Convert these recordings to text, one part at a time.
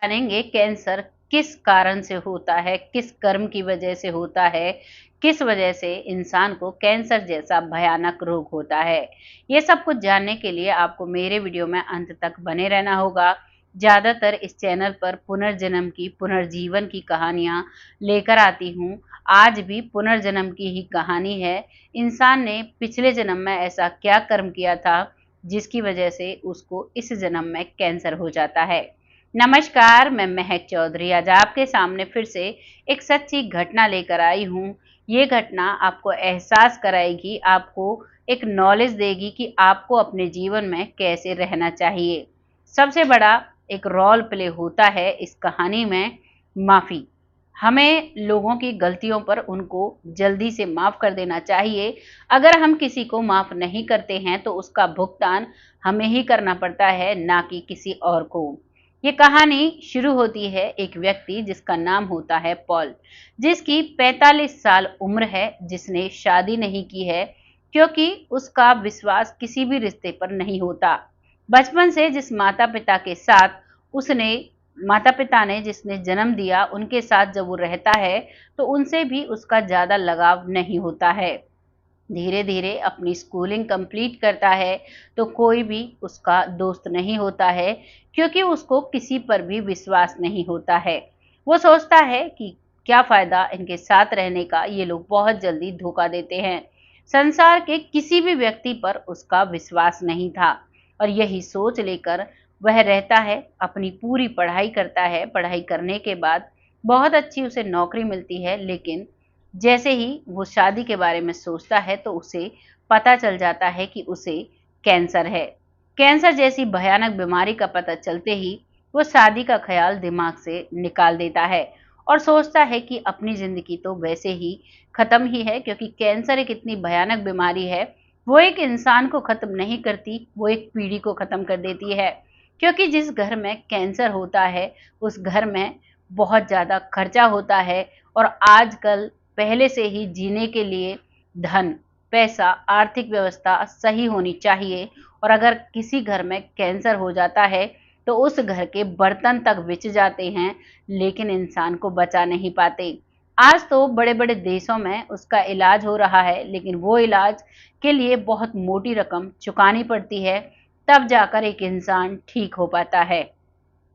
जानेंगे कैंसर किस कारण से होता है, किस कर्म की वजह से होता है, किस वजह से इंसान को कैंसर जैसा भयानक रोग होता है। ये सब कुछ जानने के लिए आपको मेरे वीडियो में अंत तक बने रहना होगा। ज़्यादातर इस चैनल पर पुनर्जन्म की, पुनर्जीवन की कहानियाँ लेकर आती हूँ। आज भी पुनर्जन्म की ही कहानी है। इंसान ने पिछले जन्म में ऐसा क्या कर्म किया था, जिसकी वजह से उसको इस जन्म में कैंसर हो जाता है। नमस्कार, मैं महक चौधरी आज आपके सामने फिर से एक सच्ची घटना लेकर आई हूँ। ये घटना आपको एहसास कराएगी, आपको एक नॉलेज देगी कि आपको अपने जीवन में कैसे रहना चाहिए। सबसे बड़ा एक रोल प्ले होता है इस कहानी में माफ़ी। हमें लोगों की गलतियों पर उनको जल्दी से माफ़ कर देना चाहिए। अगर हम किसी को माफ़ नहीं करते हैं तो उसका भुगतान हमें ही करना पड़ता है, ना कि किसी और को। ये कहानी शुरू होती है एक व्यक्ति जिसका नाम होता है पॉल, जिसकी 45 साल उम्र है, जिसने शादी नहीं की है क्योंकि उसका विश्वास किसी भी रिश्ते पर नहीं होता। बचपन से जिस माता-पिता के साथ उसने माता-पिता ने जिसने जन्म दिया, उनके साथ जब वो रहता है, तो उनसे भी उसका ज़्यादा लगाव नहीं होता है। धीरे-धीरे अपनी स्कूलिंग कंप्लीट करता है, तो कोई भी उसका दोस्त नहीं होता है, क्योंकि उसको किसी पर भी विश्वास नहीं होता है। वो सोचता है कि क्या फ़ायदा इनके साथ रहने का, ये लोग बहुत जल्दी धोखा देते हैं। संसार के किसी भी व्यक्ति पर उसका विश्वास नहीं था और यही सोच लेकर वह रहता है, अपनी पूरी पढ़ाई करता है। पढ़ाई करने के बाद बहुत अच्छी उसे नौकरी मिलती है, लेकिन जैसे ही वो शादी के बारे में सोचता है तो उसे पता चल जाता है कि उसे कैंसर है। कैंसर जैसी भयानक बीमारी का पता चलते ही वो शादी का ख्याल दिमाग से निकाल देता है और सोचता है कि अपनी ज़िंदगी तो वैसे ही ख़त्म ही है, क्योंकि कैंसर एक इतनी भयानक बीमारी है, वो एक इंसान को ख़त्म नहीं करती, वो एक पीढ़ी को ख़त्म कर देती है। क्योंकि जिस घर में कैंसर होता है, उस घर में बहुत ज़्यादा खर्चा होता है और आजकल पहले से ही जीने के लिए धन, पैसा, आर्थिक व्यवस्था सही होनी चाहिए और अगर किसी घर में कैंसर हो जाता है, तो उस घर के बर्तन तक बिच जाते हैं, लेकिन इंसान को बचा नहीं पाते। आज तो बड़े-बड़े देशों में उसका इलाज हो रहा है, लेकिन वो इलाज के लिए बहुत मोटी रकम चुकानी पड़ती है, तब जाकर एक इंसान ठीक हो पाता है।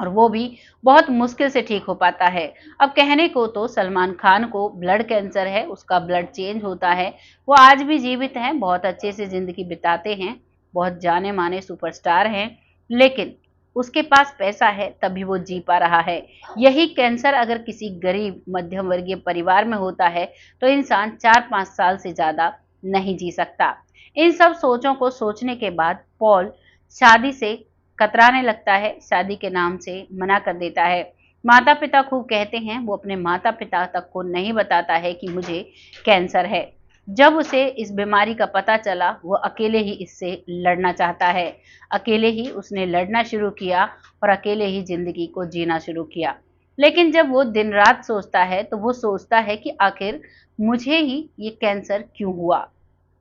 और वो भी बहुत मुश्किल से ठीक हो पाता है। अब कहने को तो सलमान खान को ब्लड कैंसर है, उसका ब्लड चेंज होता है, वो आज भी जीवित हैं, बहुत अच्छे से ज़िंदगी बिताते हैं, बहुत जाने-माने सुपरस्टार हैं, लेकिन उसके पास पैसा है तभी वो जी पा रहा है। यही कैंसर अगर किसी गरीब मध्यम वर्गीय परिवार में होता है, तो इंसान 4-5 साल से ज़्यादा नहीं जी सकता। इन सब सोचों को सोचने के बाद पॉल शादी से कतराने लगता है, शादी के नाम से मना कर देता है। माता-पिता खूब कहते हैं, वो अपने माता-पिता तक को नहीं बताता है कि मुझे कैंसर है। जब उसे इस बीमारी का पता चला, वो अकेले ही इससे लड़ना चाहता है। अकेले ही उसने लड़ना शुरू किया और अकेले ही ज़िंदगी को जीना शुरू किया। लेकिन जब वो दिन-रात सोचता है, तो वो सोचता है कि आखिर मुझे ही ये कैंसर क्यों हुआ?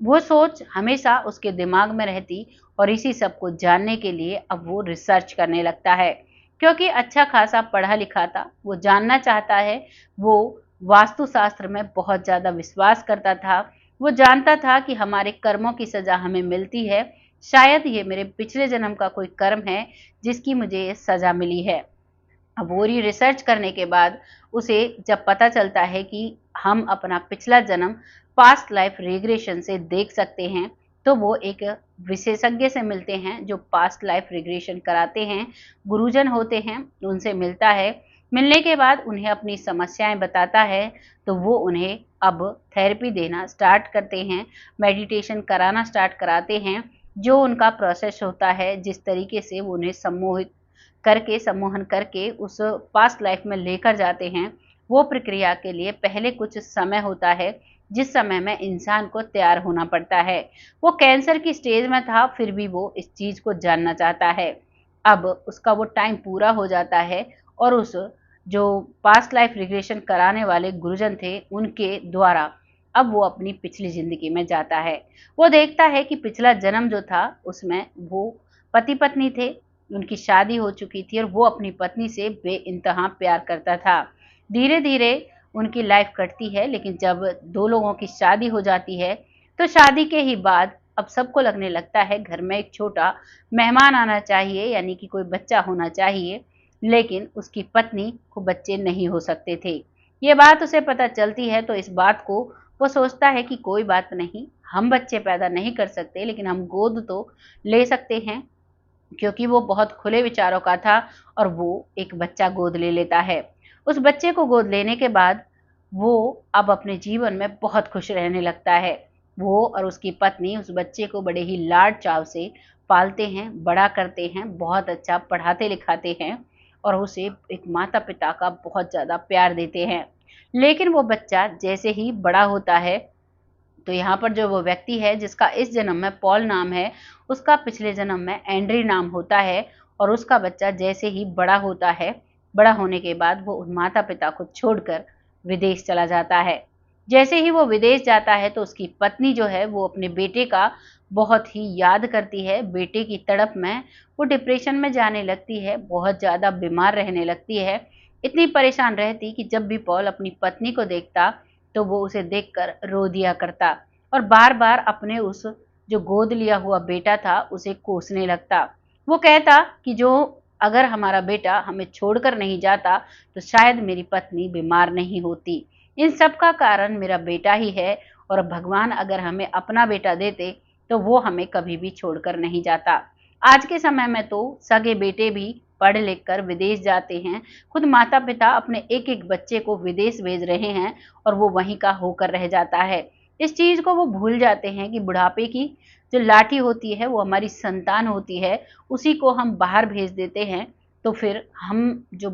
वो सोच हमेशा उसके दिमाग में रहती और इसी सब को जानने के लिए अब वो रिसर्च करने लगता है, क्योंकि अच्छा खासा पढ़ा लिखा था, वो जानना चाहता है। वो वास्तुशास्त्र में बहुत ज़्यादा विश्वास करता था, वो जानता था कि हमारे कर्मों की सज़ा हमें मिलती है, शायद ये मेरे पिछले जन्म का कोई कर्म है जिसकी मुझे ये सज़ा मिली है। अब पूरी रिसर्च करने के बाद उसे जब पता चलता है कि हम अपना पिछला जन्म पास्ट लाइफ रिग्रेशन से देख सकते हैं, तो वो एक विशेषज्ञ से मिलते हैं जो पास्ट लाइफ रिग्रेशन कराते हैं, गुरुजन होते हैं, उनसे मिलता है। मिलने के बाद उन्हें अपनी समस्याएं बताता है, तो वो उन्हें अब थेरेपी देना स्टार्ट करते हैं, मेडिटेशन कराना स्टार्ट कराते हैं। जो उनका प्रोसेस होता है, जिस तरीके से वो उन्हें सम्मोहन करके उस पास्ट लाइफ में लेकर जाते हैं, वो प्रक्रिया के लिए पहले कुछ समय होता है, जिस समय में इंसान को तैयार होना पड़ता है। वो कैंसर की स्टेज में था, फिर भी वो इस चीज़ को जानना चाहता है। अब उसका वो टाइम पूरा हो जाता है और उस जो पास्ट लाइफ रिग्रेशन कराने वाले गुरुजन थे, उनके द्वारा अब वो अपनी पिछली ज़िंदगी में जाता है। वो देखता है कि पिछला जन्म जो था, उसमें वो पति-पत्नी थे, उनकी शादी हो चुकी थी और वो अपनी पत्नी से बेइंतहा प्यार करता था। धीरे धीरे उनकी लाइफ कटती है, लेकिन जब दो लोगों की शादी हो जाती है तो शादी के ही बाद अब सबको लगने लगता है घर में एक छोटा मेहमान आना चाहिए, यानी कि कोई बच्चा होना चाहिए। लेकिन उसकी पत्नी को बच्चे नहीं हो सकते थे। ये बात उसे पता चलती है तो इस बात को वो सोचता है कि कोई बात नहीं, हम बच्चे पैदा नहीं कर सकते लेकिन हम गोद तो ले सकते हैं, क्योंकि वो बहुत खुले विचारों का था और वो एक बच्चा गोद ले लेता है। उस बच्चे को गोद लेने के बाद वो अब अपने जीवन में बहुत खुश रहने लगता है। वो और उसकी पत्नी उस बच्चे को बड़े ही लाड चाव से पालते हैं, बड़ा करते हैं, बहुत अच्छा पढ़ाते लिखाते हैं और उसे एक माता पिता का बहुत ज़्यादा प्यार देते हैं। लेकिन वो बच्चा जैसे ही बड़ा होता है तो यहाँ पर जो वो व्यक्ति है जिसका इस जन्म में पॉल नाम है, उसका पिछले जन्म में एंड्री नाम होता है और उसका बच्चा जैसे ही बड़ा होता है, बड़ा होने के बाद वो उन माता-पिता को छोड़कर विदेश चला जाता है। जैसे ही वो विदेश जाता है तो उसकी पत्नी जो है वो अपने बेटे का बहुत ही याद करती है, बेटे की तड़प में वो डिप्रेशन में जाने लगती है, बहुत ज़्यादा बीमार रहने लगती है। इतनी परेशान रहती कि जब भी पॉल अपनी पत्नी को देखता तो वो उसे देखकर रो दिया करता और बार-बार अपने उस जो गोद लिया हुआ बेटा था उसे कोसने लगता। वो कहता कि जो अगर हमारा बेटा हमें छोड़कर नहीं जाता तो शायद मेरी पत्नी बीमार नहीं होती। इन सब का कारण मेरा बेटा ही है और भगवान अगर हमें अपना बेटा देते तो वो हमें कभी भी छोड़कर नहीं जाता। आज के समय में तो सगे बेटे भी पढ़ लिख कर विदेश जाते हैं। खुद माता-पिता अपने एक-एक बच्चे को विदेश भेज रहे हैं और वो वहीं का होकर रह जाता है। इस चीज़ को वो भूल जाते हैं कि बुढ़ापे की जो लाठी होती है वो हमारी संतान होती है, उसी को हम बाहर भेज देते हैं तो फिर हम जो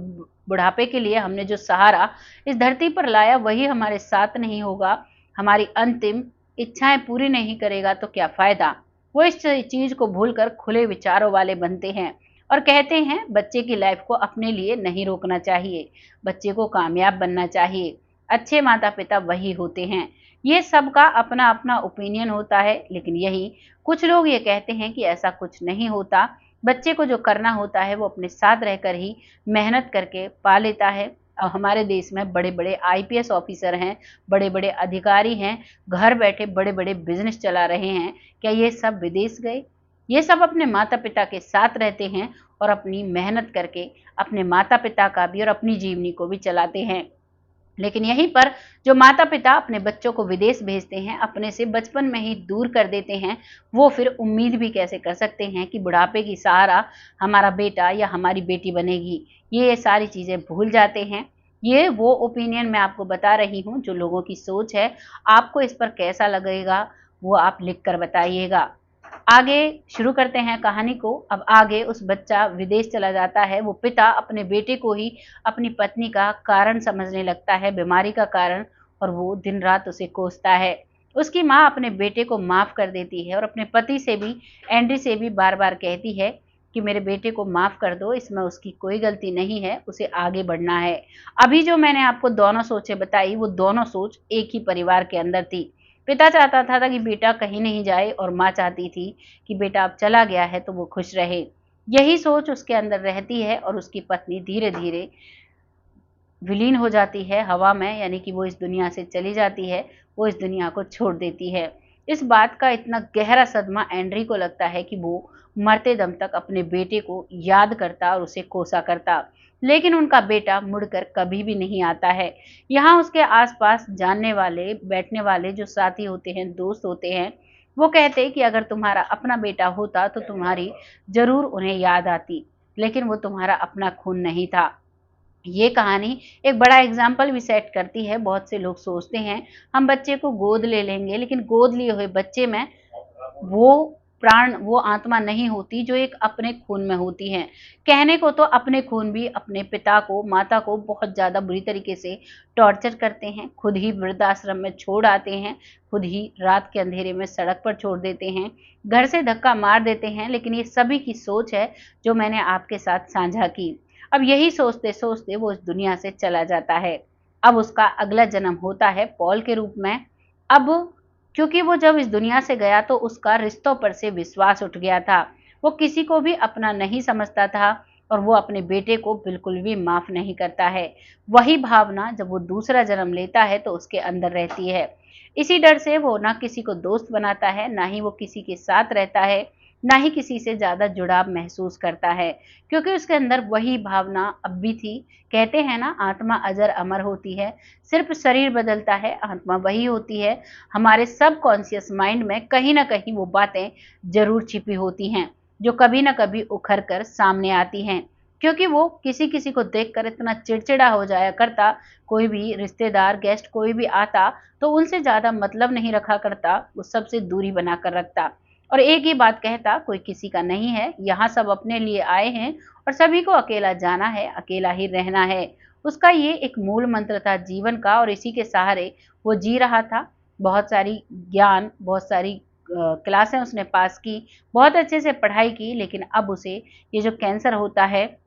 बुढ़ापे के लिए हमने जो सहारा इस धरती पर लाया वही हमारे साथ नहीं होगा, हमारी अंतिम इच्छाएँ पूरी नहीं करेगा तो क्या फ़ायदा? वो इस चीज़ को भूलकर खुले विचारों वाले बनते हैं और कहते हैं बच्चे की लाइफ को अपने लिए नहीं रोकना चाहिए, बच्चे को कामयाब बनना चाहिए। अच्छे माता-पिता वही होते हैं। ये सबका अपना-अपना ओपिनियन होता है, लेकिन यही कुछ लोग ये कहते हैं कि ऐसा कुछ नहीं होता। बच्चे को जो करना होता है वो अपने साथ रहकर ही मेहनत करके पा लेता है। हमारे देश में बड़े-बड़े आईपीएस ऑफिसर हैं, बड़े-बड़े अधिकारी हैं, घर बैठे बड़े-बड़े बिज़नेस चला रहे हैं। क्या ये सब विदेश गए? ये सब अपने माता-पिता के साथ रहते हैं और अपनी मेहनत करके अपने माता-पिता का भी और अपनी जीवनी को भी चलाते हैं। लेकिन यहीं पर जो माता-पिता अपने बच्चों को विदेश भेजते हैं, अपने से बचपन में ही दूर कर देते हैं, वो फिर उम्मीद भी कैसे कर सकते हैं कि बुढ़ापे की सहारा हमारा बेटा या हमारी बेटी बनेगी। ये सारी चीज़ें भूल जाते हैं। ये वो ओपिनियन मैं आपको बता रही हूँ, जो लोगों की सोच है। आपको इस पर कैसा लगेगा, वो आप लिख कर बताइएगा। आगे शुरू करते हैं कहानी को। अब आगे उस बच्चा विदेश चला जाता है, वो पिता अपने बेटे को ही अपनी पत्नी का कारण समझने लगता है, बीमारी का कारण, और वो दिन-रात उसे कोसता है। उसकी माँ अपने बेटे को माफ़ कर देती है और अपने पति से भी, एंडी से भी बार-बार कहती है कि मेरे बेटे को माफ़ कर दो, इसमें उसकी कोई गलती नहीं है, उसे आगे बढ़ना है। अभी जो मैंने आपको दोनों सोचें बताई, वो दोनों सोच एक ही परिवार के अंदर थी। पिता चाहता था कि बेटा कहीं नहीं जाए और माँ चाहती थी कि बेटा अब चला गया है तो वो खुश रहे। यही सोच उसके अंदर रहती है और उसकी पत्नी धीरे-धीरे विलीन हो जाती है हवा में, यानी कि वो इस दुनिया से चली जाती है, वो इस दुनिया को छोड़ देती है। इस बात का इतना गहरा सदमा एंड्री को लगता है कि वो मरते दम तक अपने बेटे को याद करता और उसे कोसा करता, लेकिन उनका बेटा मुड़कर कभी भी नहीं आता है। यहाँ उसके आस-पास जानने वाले, बैठने वाले जो साथी होते हैं, दोस्त होते हैं, वो कहते हैं कि अगर तुम्हारा अपना बेटा होता तो तुम्हारी ज़रूर उन्हें याद आती, लेकिन वो तुम्हारा अपना खून नहीं था। ये कहानी एक बड़ा एग्जाम्पल भी सेट करती है। बहुत से लोग सोचते हैं हम बच्चे को गोद ले लेंगे, लेकिन गोद लिए हुए बच्चे में वो प्राण, वो आत्मा नहीं होती जो एक अपने खून में होती है। कहने को तो अपने खून भी अपने पिता को, माता को बहुत ज़्यादा बुरी तरीके से टॉर्चर करते हैं, खुद ही वृद्धाश्रम में छोड़ आते हैं, खुद ही रात के अंधेरे में सड़क पर छोड़ देते हैं, घर से धक्का मार देते हैं, लेकिन ये सभी की सोच है जो मैंने आपके साथ साझा की। अब यही सोचते-सोचते वो इस दुनिया से चला जाता है। अब उसका अगला जन्म होता है पॉल के रूप में। अब क्योंकि वो जब इस दुनिया से गया तो उसका रिश्तों पर से विश्वास उठ गया था। वो किसी को भी अपना नहीं समझता था और वो अपने बेटे को बिल्कुल भी माफ नहीं करता है। वही भावना जब वो दूसरा जन्म लेता है तो उसके अंदर रहती है। इसी डर से वो ना किसी को दोस्त बनाता है, ना ही वो किसी के साथ रहता है, ना ही किसी से ज्यादा जुड़ाव महसूस करता है, क्योंकि उसके अंदर वही भावना अब भी थी। कहते हैं ना, आत्मा अजर अमर होती है, सिर्फ शरीर बदलता है, आत्मा वही होती है। हमारे सब कॉन्शियस माइंड में कहीं ना कहीं वो बातें जरूर छिपी होती हैं, जो कभी ना कभी उखड़ कर सामने आती हैं। क्योंकि वो किसी किसी को देखकर इतना चिड़चिड़ा हो जाया करता, कोई भी रिश्तेदार गेस्ट कोई भी आता तो उनसे ज्यादा मतलब नहीं रखा करता, वो सबसे दूरी बनाकर रखता और एक ही बात कहता, कोई किसी का नहीं है, यहाँ सब अपने लिए आए हैं और सभी को अकेला जाना है, अकेला ही रहना है। उसका ये एक मूल मंत्र था जीवन का और इसी के सहारे वो जी रहा था। बहुत सारी ज्ञान, बहुत सारी क्लासें उसने पास की, बहुत अच्छे से पढ़ाई की, लेकिन अब उसे ये जो कैंसर होता है,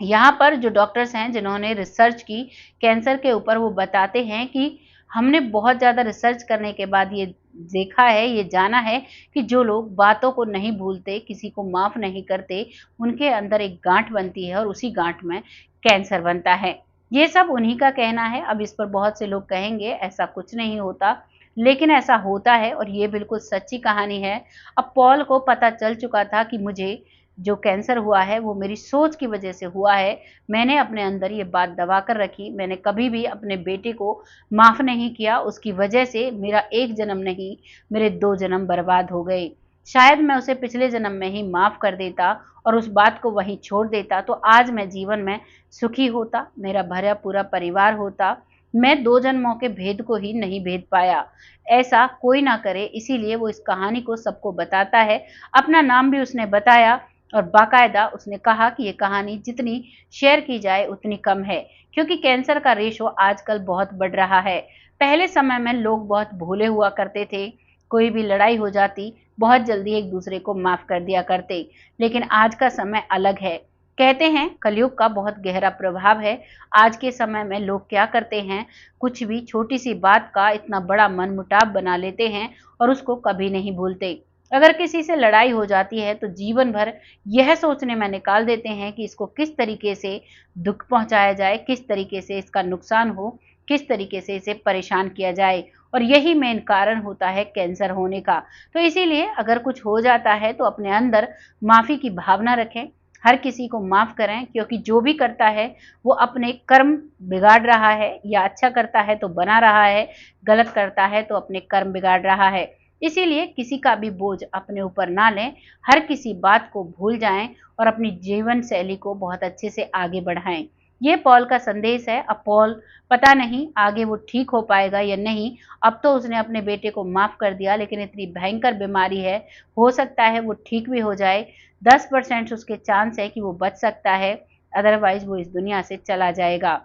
यहाँ पर जो डॉक्टर्स हैं जिन्होंने रिसर्च की कैंसर के ऊपर, वो बताते हैं कि हमने बहुत ज़्यादा रिसर्च करने के बाद ये देखा है, ये जाना है कि जो लोग बातों को नहीं भूलते, किसी को माफ़ नहीं करते, उनके अंदर एक गाँठ बनती है और उसी गाँठ में कैंसर बनता है। ये सब उन्हीं का कहना है। अब इस पर बहुत से लोग कहेंगे ऐसा कुछ नहीं होता, लेकिन ऐसा होता है और ये बिल्कुल सच्ची कहानी है। अब पॉल को पता चल चुका था कि मुझे जो कैंसर हुआ है वो मेरी सोच की वजह से हुआ है। मैंने अपने अंदर ये बात दबा कर रखी, मैंने कभी भी अपने बेटे को माफ़ नहीं किया, उसकी वजह से मेरा एक जन्म नहीं, मेरे 2 जन्म बर्बाद हो गए। शायद मैं उसे पिछले जन्म में ही माफ़ कर देता और उस बात को वहीं छोड़ देता तो आज मैं जीवन में सुखी होता, मेरा भरा पूरा परिवार होता। मैं 2 जन्मों के भेद को ही नहीं भेद पाया। ऐसा कोई ना करे, इसीलिए वो इस कहानी को सबको बताता है। अपना नाम भी उसने बताया और बाकायदा उसने कहा कि ये कहानी जितनी शेयर की जाए उतनी कम है, क्योंकि कैंसर का रेशो आजकल बहुत बढ़ रहा है। पहले समय में लोग बहुत भोले हुआ करते थे, कोई भी लड़ाई हो जाती बहुत जल्दी एक दूसरे को माफ कर दिया करते, लेकिन आज का समय अलग है। कहते हैं कलयुग का बहुत गहरा प्रभाव है। आज के समय में लोग क्या करते हैं, कुछ भी छोटी सी बात का इतना बड़ा मनमुटाव बना लेते हैं और उसको कभी नहीं भूलते। अगर किसी से लड़ाई हो जाती है तो जीवन भर यह सोचने में निकाल देते हैं कि इसको किस तरीके से दुख पहुंचाया जाए, किस तरीके से इसका नुकसान हो, किस तरीके से इसे परेशान किया जाए, और यही मेन कारण होता है कैंसर होने का। तो इसीलिए अगर कुछ हो जाता है तो अपने अंदर माफ़ी की भावना रखें, हर किसी को माफ़ करें, क्योंकि जो भी करता है वो अपने कर्म बिगाड़ रहा है, या अच्छा करता है तो बना रहा है, गलत करता है तो अपने कर्म बिगाड़ रहा है। इसीलिए किसी का भी बोझ अपने ऊपर ना लें, हर किसी बात को भूल जाएं और अपनी जीवन शैली को बहुत अच्छे से आगे बढ़ाएं। ये पॉल का संदेश है। अब पॉल पता नहीं आगे वो ठीक हो पाएगा या नहीं। अब तो उसने अपने बेटे को माफ कर दिया, लेकिन इतनी भयंकर बीमारी है, हो सकता है वो ठीक भी हो जाए। 10% उसके चांस है कि वो बच सकता है, अदरवाइज वो इस दुनिया से चला जाएगा।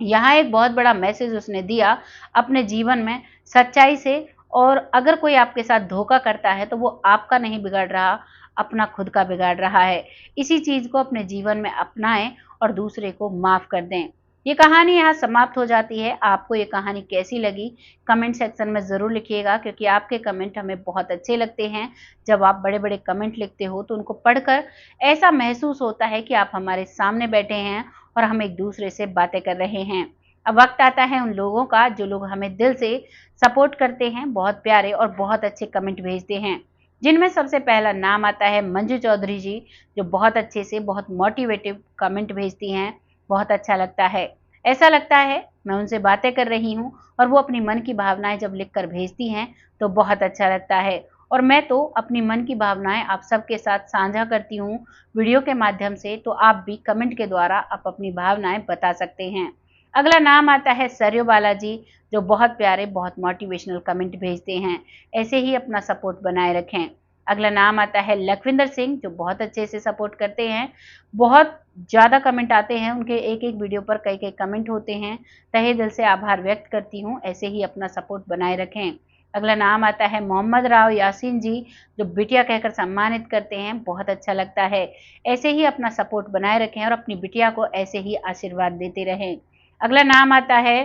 यहाँ एक बहुत बड़ा मैसेज उसने दिया अपने जीवन में, सच्चाई से। और अगर कोई आपके साथ धोखा करता है तो वो आपका नहीं बिगाड़ रहा, अपना खुद का बिगाड़ रहा है। इसी चीज को अपने जीवन में अपनाएं और दूसरे को माफ कर दें। ये कहानी यहाँ समाप्त हो जाती है। आपको ये कहानी कैसी लगी कमेंट सेक्शन में ज़रूर लिखिएगा, क्योंकि आपके कमेंट हमें बहुत अच्छे लगते हैं। जब आप बड़े बड़े कमेंट लिखते हो तो उनको पढ़कर ऐसा महसूस होता है कि आप हमारे सामने बैठे हैं और हम एक दूसरे से बातें कर रहे हैं। अब वक्त आता है उन लोगों का जो लोग हमें दिल से सपोर्ट करते हैं, बहुत प्यारे और बहुत अच्छे कमेंट भेजते हैं, जिनमें सबसे पहला नाम आता है मंजू चौधरी जी, जो बहुत अच्छे से बहुत मोटिवेटिव कमेंट भेजती हैं। बहुत अच्छा लगता है, ऐसा लगता है मैं उनसे बातें कर रही हूँ और वो अपनी मन की भावनाएं जब लिख कर भेजती हैं तो बहुत अच्छा लगता है। और मैं तो अपनी मन की भावनाएं आप सबके साथ साझा करती हूँ वीडियो के माध्यम से, तो आप भी कमेंट के द्वारा आप अपनी भावनाएं बता सकते हैं। अगला नाम आता है सरयू बालाजी, जो बहुत प्यारे बहुत मोटिवेशनल कमेंट भेजते हैं। ऐसे ही अपना सपोर्ट बनाए रखें। अगला नाम आता है लखविंदर सिंह, जो बहुत अच्छे से सपोर्ट करते हैं, बहुत ज़्यादा कमेंट आते हैं उनके, एक एक वीडियो पर कई कई कमेंट होते हैं। तहे दिल से आभार व्यक्त करती हूँ, ऐसे ही अपना सपोर्ट बनाए रखें। अगला नाम आता है मोहम्मद राव यासीन जी, जो बिटिया कहकर सम्मानित करते हैं, बहुत अच्छा लगता है। ऐसे ही अपना सपोर्ट बनाए रखें और अपनी बिटिया को ऐसे ही आशीर्वाद देते रहें। अगला नाम आता है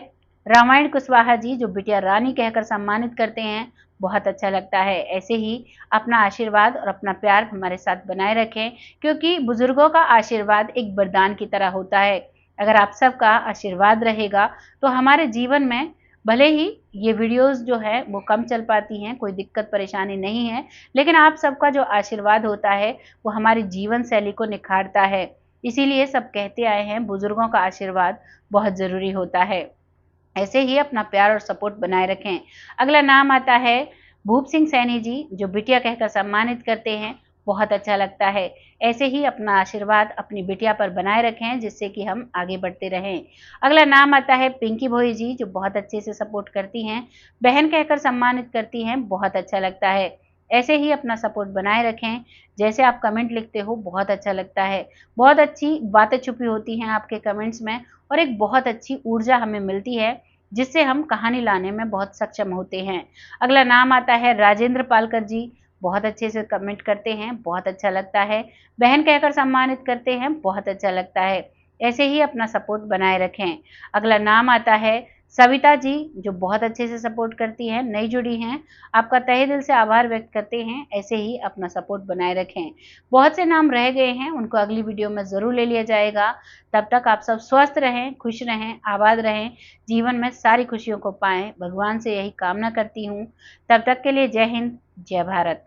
रामायण कुशवाहा जी जो बिटिया रानी कहकर सम्मानित करते हैं, बहुत अच्छा लगता है। ऐसे ही अपना आशीर्वाद और अपना प्यार हमारे साथ बनाए रखें, क्योंकि बुजुर्गों का आशीर्वाद एक वरदान की तरह होता है। अगर आप सबका आशीर्वाद रहेगा तो हमारे जीवन में भले ही ये वीडियोस जो है वो कम चल पाती हैं, कोई दिक्कत परेशानी नहीं है, लेकिन आप सबका जो आशीर्वाद होता है वो हमारी जीवन शैली को निखारता है। इसीलिए सब कहते आए हैं बुजुर्गों का आशीर्वाद बहुत ज़रूरी होता है। ऐसे ही अपना प्यार और सपोर्ट बनाए रखें। अगला नाम आता है भूप सिंह सैनी जी, जो बिटिया कहकर सम्मानित करते हैं, बहुत अच्छा लगता है। ऐसे ही अपना आशीर्वाद अपनी बिटिया पर बनाए रखें, जिससे कि हम आगे बढ़ते रहें। अगला नाम आता है पिंकी भोई जी, जो बहुत अच्छे से सपोर्ट करती हैं, बहन कहकर सम्मानित करती हैं, बहुत अच्छा लगता है। ऐसे ही अपना सपोर्ट बनाए रखें। जैसे आप कमेंट लिखते हो, बहुत अच्छा लगता है। बहुत अच्छी बातें छुपी होती हैं आपके कमेंट्स में और एक बहुत अच्छी ऊर्जा हमें मिलती है, जिससे हम कहानी लाने में बहुत सक्षम होते हैं। अगला नाम आता है राजेंद्र पालकर जी, बहुत अच्छे से कमेंट करते हैं, बहुत अच्छा लगता है। बहन कहकर सम्मानित करते हैं, बहुत अच्छा लगता है। ऐसे ही अपना सपोर्ट बनाए रखें। अगला नाम आता है सविता जी, जो बहुत अच्छे से सपोर्ट करती हैं, नई जुड़ी हैं, आपका तहे दिल से आभार व्यक्त करते हैं। ऐसे ही अपना सपोर्ट बनाए रखें। बहुत से नाम रह गए हैं, उनको अगली वीडियो में ज़रूर ले लिया जाएगा। तब तक आप सब स्वस्थ रहें, खुश रहें, आबाद रहें, जीवन में सारी खुशियों को पाएँ, भगवान से यही कामना करती हूँ। तब तक के लिए जय हिंद, जय भारत।